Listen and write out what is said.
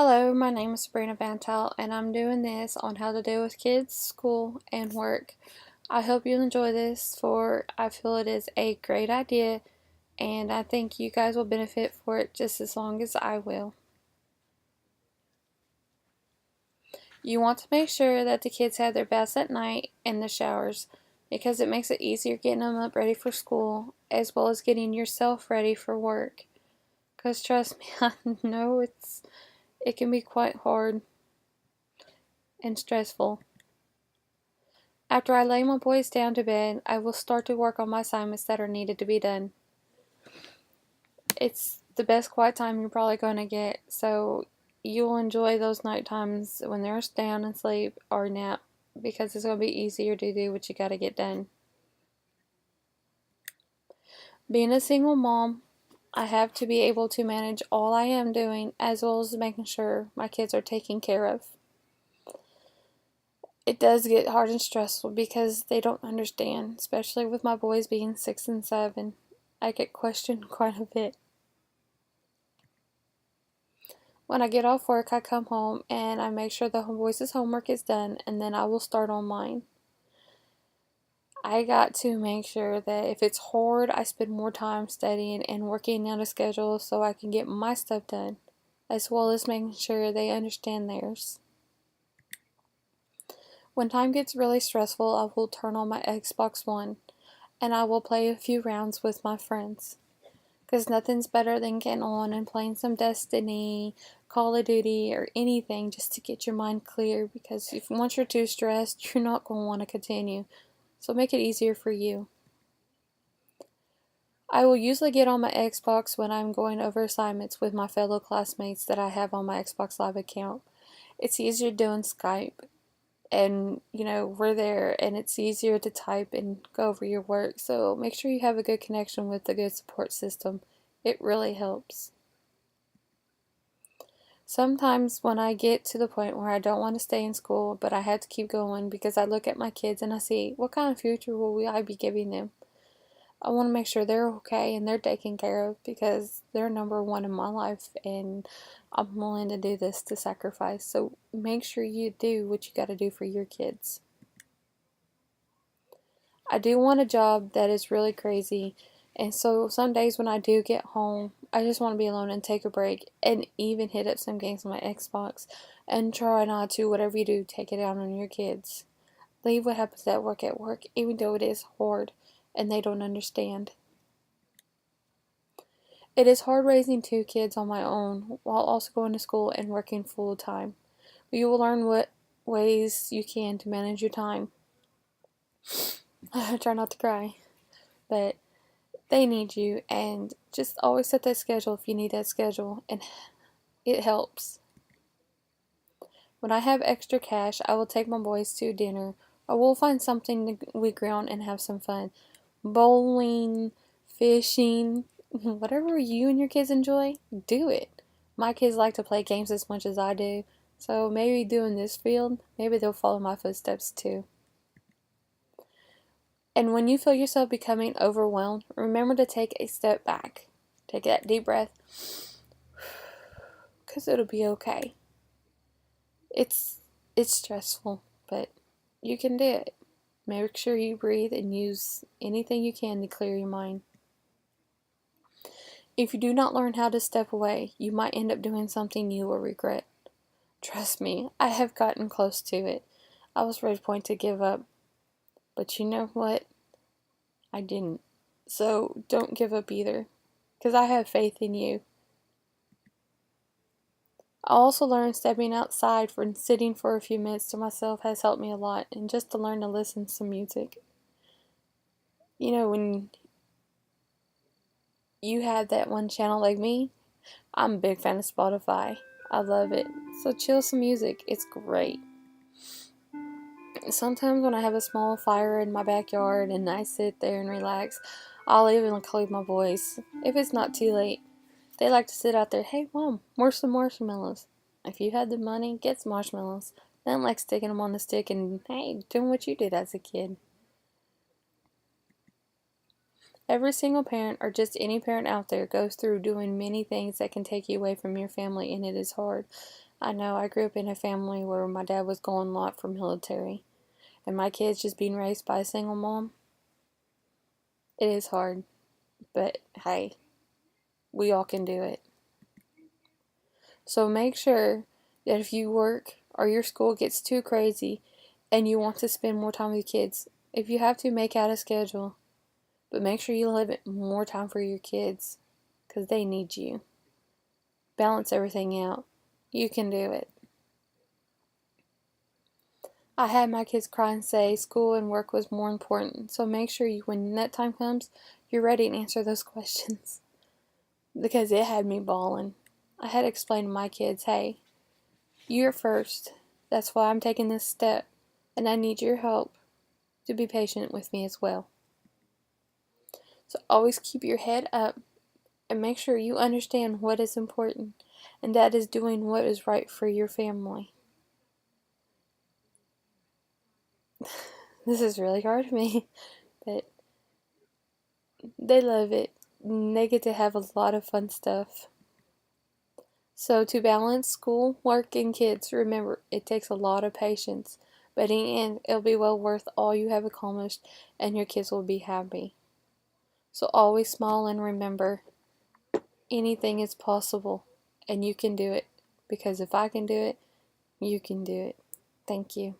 Hello, my name is Sabrina Bantel, and I'm doing this on how to deal with kids, school, and work. I hope you enjoy this, for I feel it is a great idea, and I think you guys will benefit for it just as long as I will. You want to make sure that the kids have their baths at night and the showers, because it makes it easier getting them up ready for school, as well as getting yourself ready for work. Because trust me, I know it can be quite hard and stressful. After I lay my boys down to bed, I will start to work on my assignments that are needed to be done. It's the best quiet time you're probably going to get, so you'll enjoy those night times when they're down and sleep or nap, because it's going to be easier to do what you got to get done. Being a single mom, I have to be able to manage all I am doing, as well as making sure my kids are taken care of. It does get hard and stressful because they don't understand, especially with my boys being 6 and 7. I get questioned quite a bit. When I get off work, I come home and I make sure the boys' homework is done, and then I will start on mine. I got to make sure that if it's hard, I spend more time studying and working out a schedule so I can get my stuff done, as well as making sure they understand theirs. When time gets really stressful, I will turn on my Xbox One and I will play a few rounds with my friends. Because nothing's better than getting on and playing some Destiny, Call of Duty, or anything just to get your mind clear. Because if once you're too stressed, you're not going to want to continue. So make it easier for you. I will usually get on my Xbox when I'm going over assignments with my fellow classmates that I have on my Xbox Live account. It's easier doing Skype, and we're there, and it's easier to type and go over your work. So make sure you have a good connection with a good support system. It really helps. Sometimes when I get to the point where I don't want to stay in school, but I have to keep going because I look at my kids and I see what kind of future will I be giving them. I want to make sure they're okay and they're taken care of, because they're number one in my life, and I'm willing to do this to sacrifice. So make sure you do what you got to do for your kids. I do want a job that is really crazy, and so some days when I do get home, I just want to be alone and take a break and even hit up some games on my Xbox, and try not to, whatever you do, take it out on your kids. Leave what happens at work, even though it is hard and they don't understand. It is hard raising two kids on my own while also going to school and working full time. But you will learn what ways you can to manage your time. I try not to cry, but they need you, and just always set that schedule if you need that schedule, and it helps. When I have extra cash, I will take my boys to dinner, or we'll find something we grill and have some fun. Bowling, fishing, whatever you and your kids enjoy, do it. My kids like to play games as much as I do, so maybe doing this field, maybe they'll follow my footsteps too. And when you feel yourself becoming overwhelmed, remember to take a step back. Take that deep breath, because it'll be okay. It's it's stressful, but you can do it. Make sure you breathe and use anything you can to clear your mind. If you do not learn how to step away, you might end up doing something you will regret. Trust me, I have gotten close to it. I was ready to give up, but you know what? I didn't. So don't give up either, because I have faith in you. I also learned stepping outside and sitting for a few minutes to myself has helped me a lot, and just to learn to listen to some music. When you have that one channel like me, I'm a big fan of Spotify. I love it. So chill some music. It's great. Sometimes when I have a small fire in my backyard and I sit there and relax, I'll even include my boys. If it's not too late, they like to sit out there. Hey, Mom, where's some marshmallows? If you had the money, get some marshmallows. They don't like sticking them on the stick and, hey, doing what you did as a kid. Every single parent, or just any parent out there, goes through doing many things that can take you away from your family, and it is hard. I know I grew up in a family where my dad was gone a lot for military, and my kids just being raised by a single mom. It is hard, but hey, we all can do it. So make sure that if you work or your school gets too crazy and you want to spend more time with kids, if you have to, make out a schedule. But make sure you limit more time for your kids because they need you. Balance everything out. You can do it. I had my kids cry and say school and work was more important. So make sure when that time comes, you're ready to answer those questions. Because it had me bawling. I had to explain to my kids, hey, you're first. That's why I'm taking this step. And I need your help to be patient with me as well. So always keep your head up and make sure you understand what is important, and that is doing what is right for your family. This is really hard for me, but they love it. They get to have a lot of fun stuff. So to balance school, work, and kids, remember, it takes a lot of patience, but in the end, it'll be well worth all you have accomplished, and your kids will be happy. So always smile and remember, anything is possible, and you can do it. Because if I can do it, you can do it. Thank you.